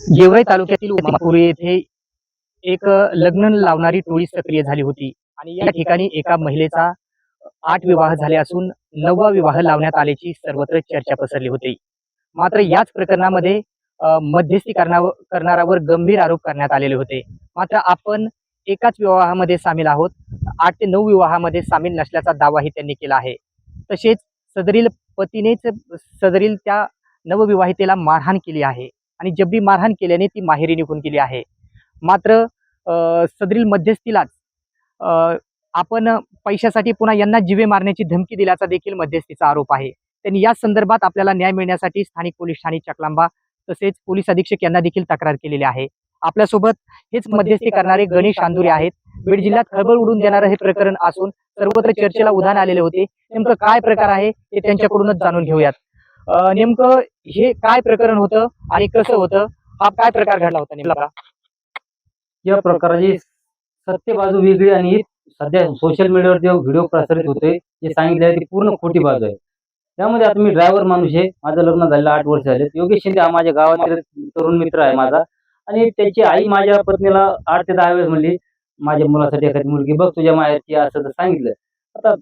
गेवराई तालुक्यातील उमापुरी येथे एक लग्न लावणारी टोळी सक्रिय झाली होती आणि या ठिकाणी एका महिलेचा 8 विवाह झाले असून 9वा विवाह लावण्यात आल्याची सर्वत्र चर्चा पसरली होती. मात्र याच प्रकरणामध्ये मध्यस्थी करणाऱ्यावर गंभीर आरोप करण्यात आलेले होते. मात्र आपण एकाच विवाहामध्ये सामील आहोत. 8 ते 9 विवाहामध्ये सामील नसल्याचा दावाही त्यांनी केला आहे. तसेच सदरील पतीनेच सदरील त्या नवविवाहितेला मारहाण केली आहे आणि जब्बी मारहाण केल्याने ती माहेरी निघून गेली आहे. मात्र सदरील मध्यस्थीलाच आपण पैशासाठी पुन्हा यांना जीवे मारण्याची धमकी दिल्याचा देखील मध्यस्थीचा आरोप आहे. त्यांनी या संदर्भात आपल्याला न्याय मिळण्यासाठी स्थानिक पोलीस ठाणे चकलांबा तसेच पोलीस अधीक्षक यांना देखील तक्रार केलेली आहे. आपल्यासोबत हेच मध्यस्थी करणारे गणेश आंदुरे आहेत. बीड जिल्ह्यात खळबळ उडून देणारं हे प्रकरण असून सर्वत्र चर्चेला उधाण आलेले होते. नेमकं काय प्रकार आहे ते त्यांच्याकडूनच जाणून घेऊयात. नेमकं हे काय प्रकरण होतं आणि कसं होतं, हा काय प्रकार घडला होता नेमका? या प्रकाराची सत्य बाजू वेगळी आणि सध्या सोशल मीडियावर जे व्हिडिओ प्रसारित होते जे सांगितले ती पूर्ण खोटी बाजू आहे. त्यामध्ये आता मी ड्रायव्हर माणूस आहे, माझं लग्न झालेलं 8 वर्ष झाले. योगेश शिंदे हा माझ्या गावातील तरुण मित्र आहे माझा, आणि त्याची आई माझ्या पत्नीला 8 ते 10 वेळेस म्हणली माझ्या मुलासाठी एखादी मुलगी बघ तुझ्या माहेरची, असं तर सांगितलं. आता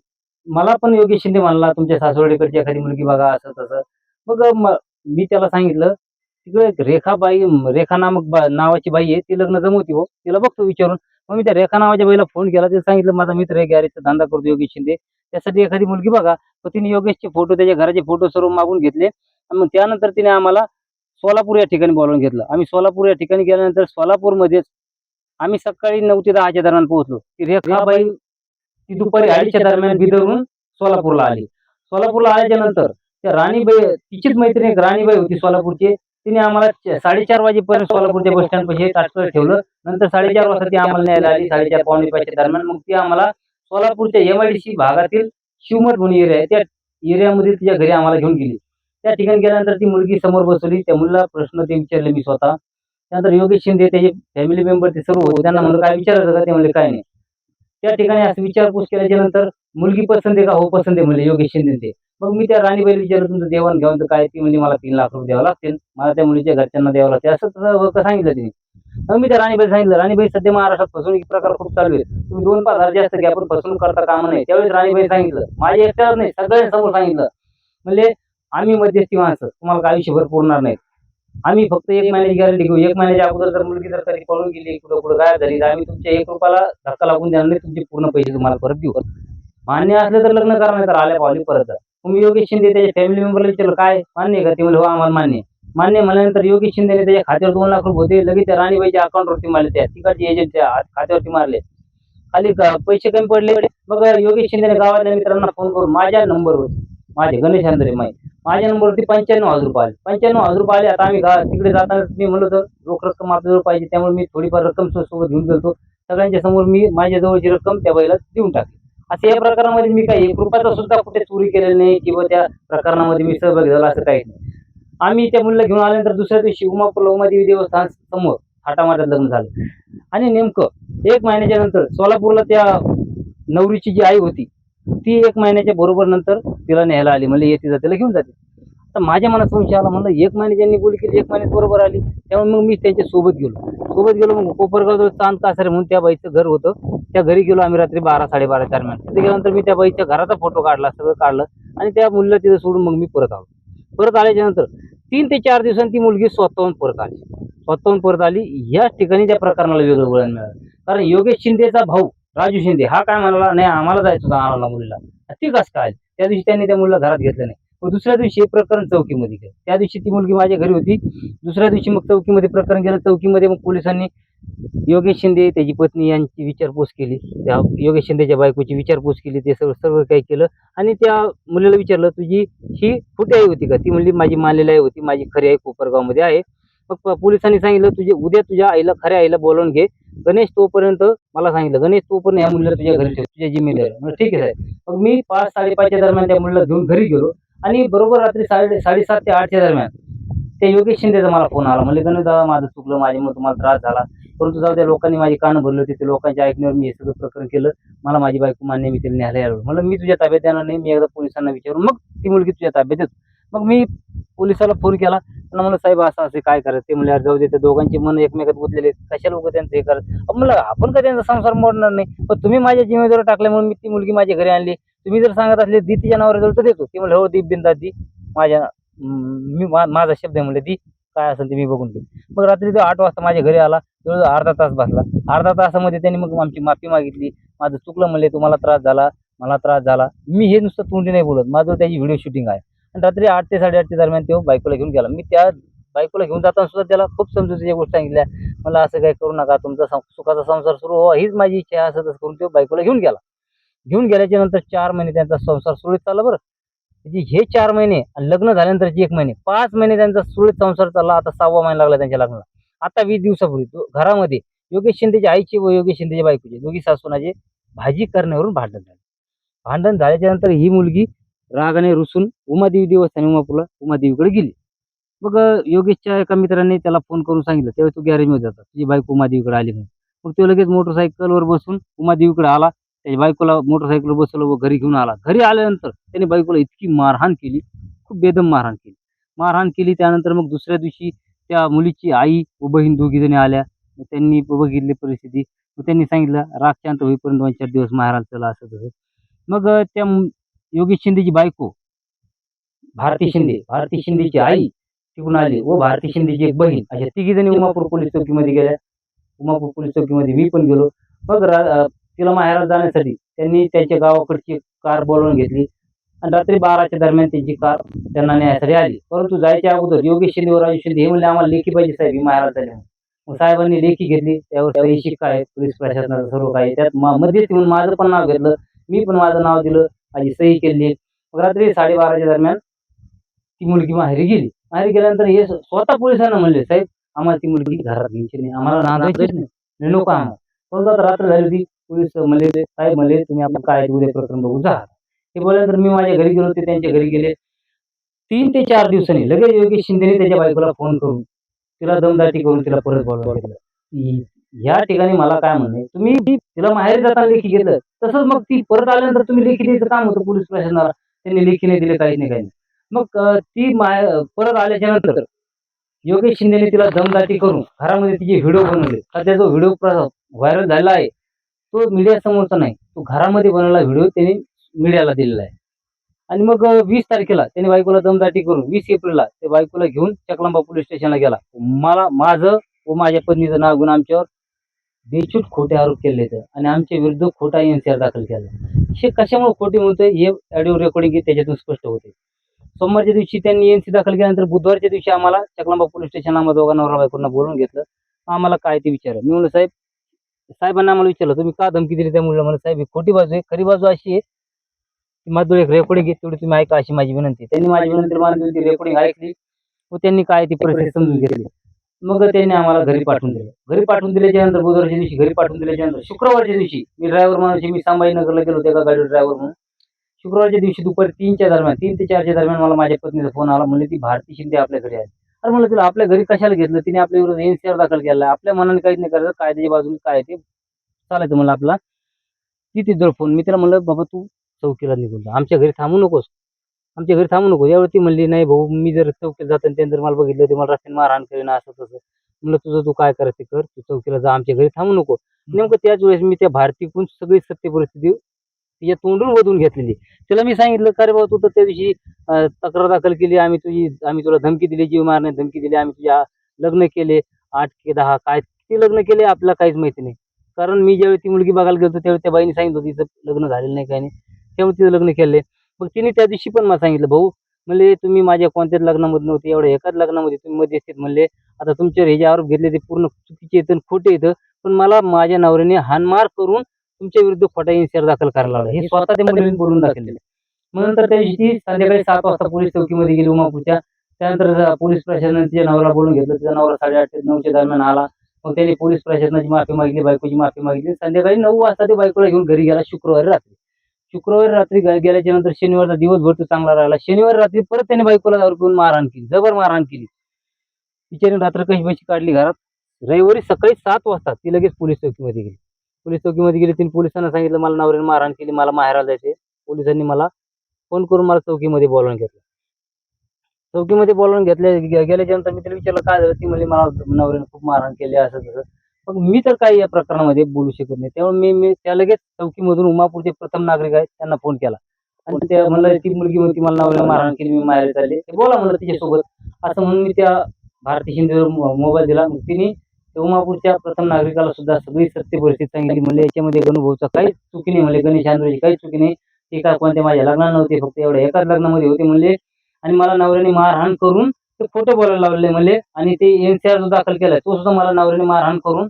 मला पण योगेश शिंदे म्हणला तुमच्या सासवडीकडची एखादी मुलगी बघा असं तसं. मग मी त्याला सांगितलं तिकडे एक रेखा नामक नावाची बाई आहे, ती लग्न जमवती हो, तिला बघतो विचारून. मग मी त्या रेखा नावाच्या बाईला फोन केला, तिला सांगितलं माझा मित्र आहे गॅरेजचा धंदा करतो योगेश शिंदे, त्यासाठी एखादी मुलगी बघा. तर तिने योगेशचे फोटो, त्याच्या घराचे फोटो सर्व मागून घेतले आणि मग त्यानंतर तिने आम्हाला सोलापूर या ठिकाणी बोलावून घेतलं. आम्ही सोलापूर या ठिकाणी गेल्यानंतर सोलापूरमध्येच आम्ही सकाळी 9 ते 10च्या दरम्यान पोहोचलो. ती रेखाबाई ती दुपारी 2:30च्या दरम्यान बिदरवरून सोलापूरला आली. सोलापूरला आल्याच्या नंतर त्या राणीबाई, तिचीच मैत्रीण एक राणीबाई होती सोलापूरची, तिने आम्हाला 4:30 वाजेपर्यंत सोलापूरच्या बस स्टँड पाशी ताटकळत ठेवलं. नंतर 4:30 वाजता ती आम्हाला न्यायला आली, 4:30 पावणे 5च्या दरम्यान. मग ती आम्हाला सोलापूरच्या MIDC भागातील शिवमठ म्हणून एरिया आहे, त्या एरियामध्ये तिच्या घरी आम्हाला घेऊन गेली. त्या ठिकाणी गेल्यानंतर ती मुलगी समोर बसवली, त्या मुलीला प्रश्न ते विचारले मी स्वतः. त्यानंतर योगेश शिंदे त्याचे फॅमिली मेंबर ते सर्व होते, त्यांना म्हणलं काय विचारायचं का? ते म्हणले काय नाही. त्या ठिकाणी असं विचारपूस केल्याच्या नंतर मुलगी पसंत आहे का? हो पसंत आहे म्हणले योगेश शिंदे ते. मग मी त्या राणीबाईला विचारलं तुमचं देवाण घेऊन तर काय? ती म्हणजे मला 3 लाख रुपये द्यावं लागतील, मला त्या मुलीच्या घरच्यांना द्यावं लागते, असं तसं सांगितलं तिने. मग मी त्या राणीबाईला सांगितलं राणीबाई सध्या महाराष्ट्रात फसवणूक प्रकार खूप चालू आहे, तुम्ही 2-5 हजार जास्त घ्या पण फसवणूक करता कामा नाही. त्यावेळेस राणीबाई सांगितलं, माझ्या एकट्यावर नाही सगळ्यांसमोर सांगितलं, म्हणजे आम्ही मध्यस्थी माणसं तुम्हाला आयुष्यभर पुरणार नाही, आम्ही फक्त 1 महिन्याची गॅरंटी घेऊ. 1 महिन्याच्या अगोदर जर मुलगी जर कधी पळून गेली, कुठं गायब झाली तर आम्ही तुमच्या 1 रुपयाला धक्का लागून देणार नाही, तुमचे पूर्ण पैसे तुम्हाला परत देऊ. मान्य असलं तर लग्न करा, नाही तर आल्या पावली परत जा. तुम्ही योगेश शिंदे त्याच्या फॅमिली मेंबरला विचारलं काय मान्य आहे का? ते म्हणले हो आम्हाला मान्य. मान्य म्हणल्यानंतर योगेश शिंदेने त्याच्या खात्यावर 2 लाख रुपये होते लगेच त्या राणीबाईच्या अकाउंटवरती मारले, त्या तिकडच्या एजंटच्या खात्यावरती मारले. खाली पैसे कमी पडले. मग योगेश शिंदेने गावातल्या मित्रांना फोन करून माझ्या नंबरवर, माझे गणेश आंदरे माझ्या नंबरवरती 95,000 रुपये आले. 95,000 रुपये आले. आता आम्ही तिकडे जाताना मी म्हणलो तर रोख रक्कम आपल्याजवळ पाहिजे, त्यामुळे मी थोडीफार रक्कम सोबत घेऊन गेलो. सगळ्यांच्या समोर मी माझ्या जवळची रक्कम त्या बाईला देऊन टाकली. असं या प्रकारामध्ये मी काही 1 रुपयाचा सुद्धा कुठे चोरी केलेली नाही किंवा त्या प्रकरणामध्ये मी सहभागी झालो असं काही नाही. आम्ही त्या मुलीला घेऊन आल्यानंतर दुसऱ्या दिवशी उमादेवी देवस्थान समोर थाटामाटात लग्न झालं. आणि नेमकं 1 महिन्याच्या नंतर सोलापूरला त्या नवरीची जी आई होती ती 1 महिन्याच्या बरोबर नंतर तिला न्यायला आली, म्हणजे येते जातीला घेऊन जाते. तर माझ्या मनात संशय आला, म्हणलं 1 महिन्याच्या बोली केली, 1 महिन्यात बरोबर आली. त्यामुळे मग मी त्यांच्या सोबत गेलो. मग कोपरगाव चांद कासारे म्हणून त्या बाईचं घर होतं, त्या घरी गेलो आम्ही रात्री 12-12:30 दरम्यान. तिथे गेल्यानंतर मी त्या बाईच्या घराचा फोटो काढला, सगळं काढलं आणि त्या मुलीला तिथं सोडून मग मी परत आलो. परत आल्याच्या नंतर 3 ते 4 दिवसांनी ती मुलगी स्वतःहून परत आली. याच ठिकाणी त्या प्रकरणाला वेगळं वळण मिळालं. कारण योगेश शिंदेचा भाऊ राजू शिंदे हा काय म्हणाला, नाही आम्हाला जायचं होतं आणायला मुलीला. ती कसं काय? त्या दिवशी त्यांनी त्या मुलीला घरात घेतलं नाही. मग दुसऱ्या दिवशी हे प्रकरण चौकीमध्ये गेलं. त्या दिवशी ती मुलगी माझ्या घरी होती. दुसऱ्या दिवशी मग चौकीमध्ये प्रकरण गेलं. चौकीमध्ये मग पोलिसांनी योगेश शिंदे त्याची पत्नी यांची विचारपूस केली, त्या योगेश शिंदेच्या बायकोची विचारपूस केली, ते सर्व काही केलं. आणि त्या मुलीला विचारलं तुझी ही खोटी आई होती का? ती म्हणली माझी मानलेली आई होती, माझी खरी आई कोपरगावमध्ये आहे. मग पोलिसांनी सांगितलं उद्या तुझ्या आईला, खऱ्या आईला बोलावून घे. गणेश तोपर्यंत मला सांगितलं, गणेश तोपर्यंत या मुलीला तुझ्या घरी ठेव, तुझ्या जिम्मेदारी. ठीक आहे. मग मी 5-5:30च्या दरम्यान त्या मुलीला घेऊन घरी गेलो आणि बरोबर रात्री 7:30 ते 8च्या दरम्यान त्या योगेश शिंदेचा मला फोन आला. म्हणजे गणेश दादा माझं चुकलं, माझ्यामुळे तुम्हाला त्रास झाला, परंतु जाऊ त्या लोकांनी माझी कान भरली होती, ते लोकांच्या ऐकण्यावर मी हे सगळं प्रकरण केलं, मला माझी बायको मान्य, मी तिला न्यायला आलो. म्हणलं मी तुझ्या ताब्यात देणार नाही, मी एकदा पोलिसांना विचारून मग ती मुलगी तुझ्या ताब्यात देतो. मग मी पोलिसाला फोन केला, त्यांना म्हणलं साहेब असं असे काय करायचं, ते म्हणले "अरे जाऊ दे, ते दोघांची मन एकमेकात गुंतलेले आहेत. कशाला उगाच त्यांचं हे करत." म्हणलं आपण का त्यांचा संसार मोडणार नाही, पण तुम्ही माझ्या जिम्मेदारीवर टाकल्यामुळे मी ती मुलगी माझ्या घरी आणली. तुम्ही जर सांगत असले दी तिच्या नवऱ्याजवळ तर देतो. ते म्हणले हो दी बिनधास्त दी, माझ्या माझा शब्द आहे म्हणले दी, काय असेल ते मी बघून घेईन. मग रात्री तो 8 वाजता माझ्या घरी आला. जवळजवळ अर्धा तास बसला. अर्धा तासामध्ये त्यांनी मग आमची माफी मागितली. माझं चुकलं म्हणले, तुम्हाला त्रास झाला, मला त्रास झाला. मी हे नुसतं तोंडी नाही बोलत, माझं त्याची व्हिडिओ शूटिंग आहे. आणि रात्री 8 ते 8:30च्या दरम्यान तो बायकोला घेऊन गेला. मी त्या बायकोला घेऊन जाताना सुद्धा त्याला खूप समजुतीच्या गोष्टी सांगितल्या. मला असं काही करू नका, तुमचा सुखाचा संसार सुरू व्हावा हीच माझी इच्छा आहे, असं तसं करून तो बायकोला घेऊन गेला. घेऊन गेल्याच्या नंतर 4 महिने त्यांचा संसार सुरळीत चालला बरं. म्हणजे हे 4 महिने आणि लग्न झाल्यानंतरचे 1 महिने, 5 महिने त्यांचा सुरळीत संसार चालला. आता 6वा महिना लागला त्यांच्या लग्नाला. आता 20 दिवसापूर्वी घरामध्ये योगेश शिंदेच्या आईची व योगेश शिंदेच्या बायकोची दोघी सासूनाचे भाजी करण्यावरून भांडण झालं. भांडण झाल्याच्या नंतर ही मुलगी रागाने रुसून उमादेवी देवस्थानी उमादेवीकडे गेली. मग योगेशच्या एका मित्राने त्याला फोन करून सांगितलं, "त्यावेळी तू गॅरेजमध्ये होता, तुझी बायको उमादेवीकडे आली म्हणून." मग तो लगेच मोटरसायकलवर बसून उमादेवीकडे आला. त्याच्या बायकोला मोटरसायकलवर बसवलं व घरी घेऊन आला. घरी आल्यानंतर त्याने बायकोला इतकी मारहाण केली, खूप बेदम मारहाण केली. मारहाण केली त्यानंतर मग दुसऱ्या दिवशी त्या मुलीची आई व बहीण दोघीजणी आल्या. मग त्यांनी बघितली परिस्थिती. मग त्यांनी सांगितलं, "राग शांत होईपर्यंत 2-4 दिवस माहेराला चला," असं तसं. मग त्या योगेश शिंदेची बायको भारती शिंदेची आई तिकडून आली व भारती शिंदेची एक बहीण, अशा तिघीजणी उमापूर पोलीस चौकीमध्ये गेल्या. उमापूर पोलीस चौकीमध्ये मी पण गेलो. मग तिला माहेराला जाण्यासाठी त्यांनी त्यांच्या गावाकडची कार बोलावून घेतली आणि रात्री 12च्या दरम्यान त्यांची कार त्यांना न्यायासाठी आली. परंतु जायच्या अगोदर योगेश शिंदे व राजू शिंदे हे म्हणले, "आम्हाला लेखी पाहिजे साहेब, ही माहेराला चालली." मग साहेबांनी लेखी घेतली. त्यावर सही शिक्का आहे, पोलीस प्रशासनाचं सर्व काही. त्यात मध्येच येऊन माझं पण नाव घेतलं. मी पण माझं नाव दिलं, माझी सही केली. मग रात्री 12:30च्या दरम्यान ती मुलगी माहेरी गेली. माहेरी गेल्यानंतर हे स्वतः पोलिसांना म्हणले, "साहेब आम्हाला ती मुलगी घरात घ्यायची नाही, आम्हाला नांदायचीच नाही, नको आम्हाला." परंतु आता रात्र झाली होती. पोलीस म्हणले, "साहेब म्हणले तुम्ही आपण काय उद्या प्रकरण बघू जा." ते बोलल्यानंतर मी माझ्या घरी गेलो, ते त्यांच्या घरी गेले. 3 ते 4 दिवसांनी लगेच योगेश शिंदेने त्याच्या बायकोला फोन करून तिला दमदाटी करून तिला परत बोलावलं घेतलं. ह्या ठिकाणी मला काय म्हणणं आहे, तुम्ही तिला माहेरी जाताना लेखी घेतलं, तसंच मग ती परत आल्यानंतर तुम्ही लेखी द्यायचं काम होतं पोलीस प्रशासनाला. त्यांनी लेखी नाही दिले, काहीच नाही. मग ती परत आल्याच्या नंतर योगेश शिंदेने तिला दमदाटी करून घरामध्ये तिचे व्हिडिओ बनवले. सध्या जो व्हिडिओ व्हायरल झाला आहे तो मीडिया समोरचा नाही, तो घरामध्ये बनवलेला व्हिडिओ त्यांनी मीडियाला दिलेला आहे. आणि मग 20 तारखेला त्याने बायकोला दमदाटी करून 20 एप्रिलला ते बायकोला घेऊन चकलांबा पोलीस स्टेशनला गेला. माझं व माझ्या पत्नीचं नाव घेऊन आमच्यावर बेछूट खोटे आरोप केले आहेत आणि आमच्या विरुद्ध खोटा एनसीआर दाखल केला. हे कशामुळे खोटे म्हणतोय हे ऑडिओ रेकॉर्डिंग त्याच्यातून स्पष्ट होते. सोमवारच्या दिवशी त्यांनी एनसी दाखल केल्यानंतर बुधवारच्या दिवशी आम्हाला चकलांबा पोलीस स्टेशनला आम्हा दोघा नवरा बायकोंना बोलून घेतलं. आम्हाला काय ते विचारलं. मी म्हणलं, साहेबांना आम्हाला विचारलं, "तुम्ही का धमकी दिली त्या मुलीला?" म्हणलं, "साहेब ही खोटी बाजू आहे, खरी बाजू अशी आहे की माझं एक रेकॉर्डिंग आहे, तेवढी तुम्ही ऐका अशी माझी विनंती." त्यांनी माझी विनंती मानली, ती रेकॉर्डिंग ऐकली व त्यांनी काय ती परिस्थिती समजून घेतली. मग त्यांनी आम्हाला घरी पाठवून दिलं. घरी पाठवून दिल्याच्या नंतर बुधवारच्या दिवशी घरी पाठवून दिल्याच्या नंतर शुक्रवारच्या दिवशी मी ड्रायव्हर म्हणून मी संभाजीनगरला गेलो होतो एका गाडीवर ड्रायव्हर म्हणून. शुक्रवारच्या दिवशी दुपारी 3च्या दरम्यान 3 ते 4च्या दरम्यान मला माझ्या पत्नीचा फोन आला. म्हणले ती भारती शिंदे आपल्या घरी आहे. अरे म्हणलं तिला आपल्या घरी कशाला घेतलं? तिने आपल्या विरुद्ध एनसीआर दाखल केला आहे. आपल्या मनाने काहीच नाही करायचं, कायद्याच्या बाजूने काय ते चालायचं म्हणलं आपला. ती तिथं फोन मी तिला म्हणलं, "बाबा तू चौकीला निघून जा, आमच्या घरी थांबू नकोस, आमच्या घरी थांबू नको." यावेळी ती म्हणली, "नाही भाऊ, मी जर चौकीत जातो आणि त्यांनी जर मला बघितलं ते मला रस्त्याने मारहाण करेन असं तसं." म्हणलं, "तुझं तू काय करायचं ते कर, तू चौकीला जा, आमच्या घरी थांबू नको." नेमकं त्याच वेळेस मी त्या भारतीकडून सगळी सत्य परिस्थिती तिच्या तोंडून वधून घेतलेली. तिला मी सांगितलं, "का रे बाबा तू तर त्या दिवशी तक्रार दाखल केली, आम्ही तुला धमकी दिली, जीव मारण्याची धमकी दिली, आम्ही तुझ्या लग्न केले 8 की 10 काय किती लग्न केले आपल्याला काहीच माहिती नाही." कारण मी ज्यावेळी ती मुलगी बघायला गेलो त्यावेळी त्या बाईने सांगितलं होतं तिचं लग्न झालेलं नाही, काही नाही. त्यामुळे तिचं लग्न केलंय. मग तिने त्या दिवशी पण मला सांगितलं, "भाऊ म्हणले तुम्ही माझ्या कोणत्याच लग्नामध्ये नव्हते, एवढ्या एकाच लग्नामध्ये तुम्ही मध्यस्थीत म्हणले. आता तुमच्यावर हे जे आरोप घेतले ते पूर्ण चुकीचे आहेत आणि खोटे आहेत. पण मला माझ्या नवऱ्याने हाणमार करून तुमच्या विरुद्ध खोटा एनसीआर दाखल करायला लावला." हे स्वतः त्या मुलीने बोलून दाखवलेलं. मग नंतर त्या दिवशी संध्याकाळी 7 वाजता पोलीस चौकीमध्ये गेली उमापूरच्या. त्यानंतर पोलीस प्रशासनाने तिच्या नवऱ्याला बोलून घेतलं. तिचा नवरा 8:30 ते 9च्या दरम्यान आला. मग त्यांनी पोलीस प्रशासनाची माफी मागितली, बायकोची माफी मागितली. संध्याकाळी 9 वाजता ते बायकोला घेऊन घरी गेला शुक्रवारी रात्री. शुक्रवारी रात्री गेल्याच्या नंतर शनिवारचा दिवसभर तो चांगला राहिला. शनिवारी रात्री परत त्याने बायकोला दारू पिऊन मारहाण केली, जबर मारहाण केली. बिचारीने रात्र कशी काढली घरात. रविवारी सकाळी 7 वाजता ती लगेच पोलीस चौकीमध्ये गेली. पोलीस चौकीमध्ये गेली. तिने पोलिसांना सांगितलं, "मला नवऱ्याने मारहाण केली, मला माहेराला जायचे." पोलिसांनी मला फोन करून मला चौकीमध्ये बोलावून घेतलं. चौकीमध्ये बोलावून गेल्याच्या नंतर मी तिला विचारलं काय झालं. ती म्हणली मला नवऱ्याने खूप मारहाण केली असं तसं. मग मी तर काही या प्रकरणामध्ये बोलू शकत नाही. त्यामुळे मी त्या लगेच चौकीमधून उमापूरचे प्रथम नागरिक आहेत त्यांना फोन केला आणि ते म्हणलं ती मुलगी म्हणती मला नवऱ्याने मारहाण केली, मी माहेरी चालले, ते बोला म्हणलं तिच्यासोबत. असं म्हणून मी त्या भारती शिंदेवर मोबाईल दिला. मग तिने त्या उमापूरच्या प्रथम नागरिकाला सुद्धा सगळी सत्य परिस्थिती सांगितली. म्हणले याच्यामध्ये गणुभाऊचा काहीच चुकी नाही, म्हणले गणेश आंधळेची काहीच चुकी नाही. ते काय कोणत्या माझ्या लग्नाला नव्हते, फक्त एवढ्या एकाच लग्नामध्ये होते म्हणले. आणि मला नवऱ्याने मारहाण करून ते खोटं बोलायला लावले म्हणले. आणि ते एनसीआर जो दाखल केलाय तो सुद्धा मला नवऱ्याने मारहाण करून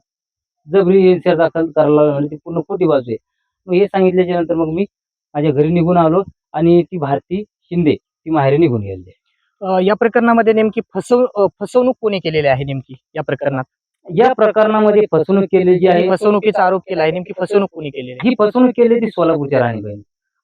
जबरी एनसीआर दाखल करायला लावला, म्हणजे ती पूर्ण खोटी बाजू आहे. मग हे सांगितल्याच्या नंतर मग मी माझ्या घरी निघून आलो आणि ती भारती शिंदे ती माहेरी निघून गेली. या प्रकरणामध्ये नेमकी फसवणूक कोणी केलेली आहे नेमकी या प्रकरणात? या प्रकरणामध्ये फसवणूक केली जी आहे, फसवणुकीचा आरोप केला आहे, नेमकी फसवणूक कोणी केलेली आहे? ही फसवणूक केली ती सोलापूरच्या राणीबाई.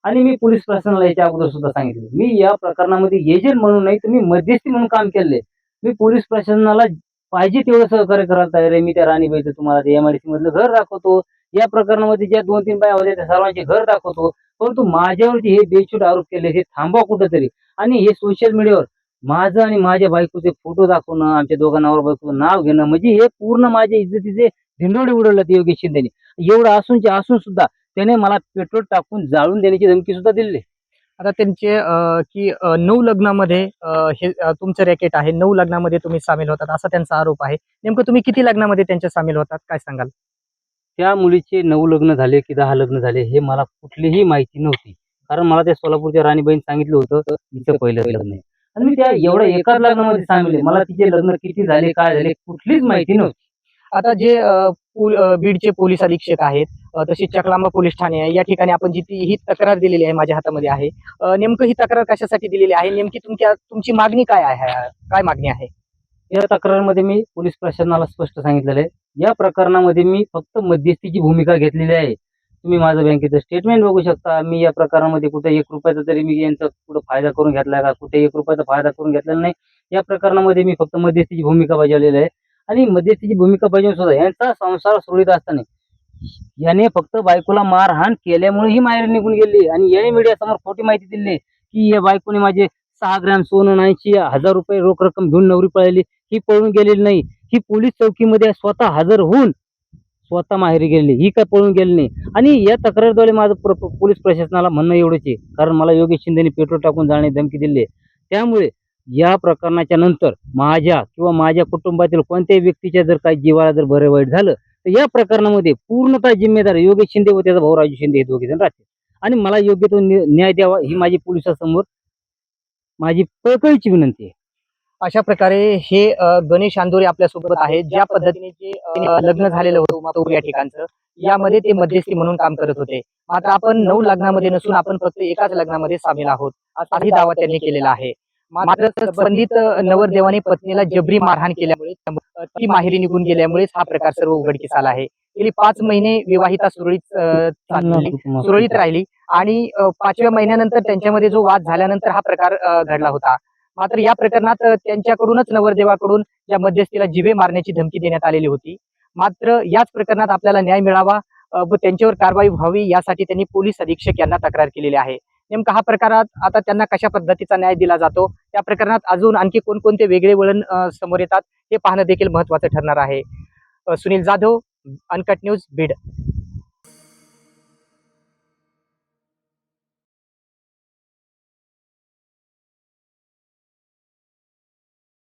आणि मी पोलीस प्रशासनाला याच्या अगोदर सुद्धा सांगितलं मी या प्रकरणामध्ये एजंट म्हणून नाही तर मी मध्यस्थी म्हणून काम केले. मी पोलीस प्रशासनाला पाहिजे तेवढं सहकार्य करायला तयार आहे. मी त्या राणीबाईचं तुम्हाला ते एमआयडीसी मधलं घर दाखवतो, या प्रकरणामध्ये ज्या 2-3 बाया होत्या त्या सर्वांचे घर दाखवतो. परंतु माझ्यावरती हे बेछूट आरोप केले हे थांबवा कुठंतरी. आणि हे सोशल मीडियावर माझं आणि माझ्या बायकोचे फोटो दाखवणं, आमच्या दोघांना नवरा बायकोचं नाव घेणं, म्हणजे हे पूर्ण माझ्या इज्जतीचे धिंडोळे उडवलेत योगेश शिंदेने. एवढं असून सुद्धा त्याने मला पेट्रोल टाकून जाळून देण्याची धमकी सुद्धा दिली. आता त्यांचे की 9 लग्नामध्ये हे तुमचं रॅकेट आहे, 9 लग्नामध्ये तुम्ही सामील होतात असा त्यांचा आरोप आहे. नेमकं तुम्ही किती लग्नामध्ये त्यांच्या सामील होतात काय सांगाल? त्या मुलीचे 9 लग्न झाले की 10 लग्न झाले हे मला कुठलीही माहिती नव्हती. कारण मला त्या सोलापूरच्या राणीबाईंनी सांगितलं होतं तिचं पहिलं लग्न आहे. आणि मी त्या एवढ्या एकाच लग्नामध्ये सामील आहे. मला तिचे लग्न किती झाले, काय झाले कुठलीच माहिती नव्हती. आता जे बीडचे पोलीस अधीक्षक आहेत, तसेच चकलांबा पोलीस ठाणे आहे, या ठिकाणी आपण जी ही तक्रार दिलेली आहे माझ्या हातामध्ये आहे. नेमकं ही तक्रार कशासाठी दिलेली आहे? नेमकी तुमची मागणी काय आहे? काय मागणी आहे? या तक्रारीमध्ये मी पोलीस प्रशासनाला स्पष्ट सांगितलेलं आहे, या प्रकरणामध्ये मी फक्त मध्यस्थीची भूमिका घेतलेली आहे. तुम्ही माझं बँकेचं स्टेटमेंट बघू शकता. मी या प्रकरणामध्ये कुठे 1 रुपयाचा तरी मी यांचा कुठं फायदा करून घेतला का, कुठे 1 रुपयाचा फायदा करून घेतलेला नाही. या प्रकरणामध्ये मी फक्त मध्यस्थीची भूमिका बजावलेली आहे. आणि मध्यस्थीची भूमिका बजावून सुद्धा यांचा संसार सुरळीत असताना याने फक्त बायकोला मारहाण केल्यामुळे ही माहेरी निघून गेली. आणि याने मीडियासमोर खोटी माहिती दिली की या बायकोने माझे 6 ग्रॅम सोनं 80,000 रुपये रोख रक्कम घेऊन नवरी पळाली. ही पळून गेलेली नाही. ही पोलीस चौकीमध्ये स्वतः हजर होऊन स्वतः माहेरी गेलेली, ही काय पळून गेली नाही. आणि या तक्रारीद्वारे माझं पोलीस प्रशासनाला म्हणणं एवढंच आहे, कारण मला योगेश शिंदेने पेट्रोल टाकून जाण्याची धमकी दिली आहे. त्यामुळे या प्रकरणाच्या नंतर माझ्या किंवा माझ्या कुटुंबातील कोणत्याही व्यक्तीच्या जर काही जीवाला जर बरं वाईट झालं तर या प्रकरणामध्ये पूर्णतः जिम्मेदार योगेश शिंदे व त्याचा भाऊ राजू शिंदे हे दोघे जण राहतील. आणि मला योग्य तो न्याय द्यावा ही माझी पोलिसांसमोर माझी कळकळीची विनंती आहे. अशा प्रकारे हे गणेश आंदोरे आपल्यासोबत आहेत. ज्या पद्धतीने जे लग्न झालेलं होतं उमापूर या ठिकाणचं, यामध्ये ते मध्यस्थी म्हणून काम करत होते. मात्र आपण 9 लग्नामध्ये नसून आपण फक्त एकाच लग्नामध्ये सामील आहोत असाही दावा त्यांनी केलेला आहे. मात्र संबंधित नवरदेवाने पत्नीला जबरी मारहाण केल्यामुळे ती माहेरी निघून गेल्यामुळेच हा प्रकार सर्व उघडकीस आला आहे. गेली 5 महिने विवाहिता सुरळीत राहिली आणि 5व्या महिन्यानंतर त्यांच्यामध्ये जो वाद झाल्यानंतर हा प्रकार घडला होता. मात्र या प्रकरणात त्यांच्याकडूनच नवरदेवाकडून या मध्यस्थीला जिवे मारण्याची धमकी देण्यात आलेली होती. मात्र याच प्रकरणात आपल्याला न्याय मिळावा व त्यांच्यावर कारवाई व्हावी यासाठी त्यांनी पोलीस अधीक्षक यांना तक्रार केलेली आहे. नेमका हा प्रकारात आता त्यांना कशा पद्धतीचा न्याय दिला जातो, त्या प्रकरणात अजून आणखी कोणकोणते वेगळे वळण समोर येतात हे पाहणं देखील महत्त्वाचं ठरणार आहे. Sunil Jadhav, uncut news, Beed.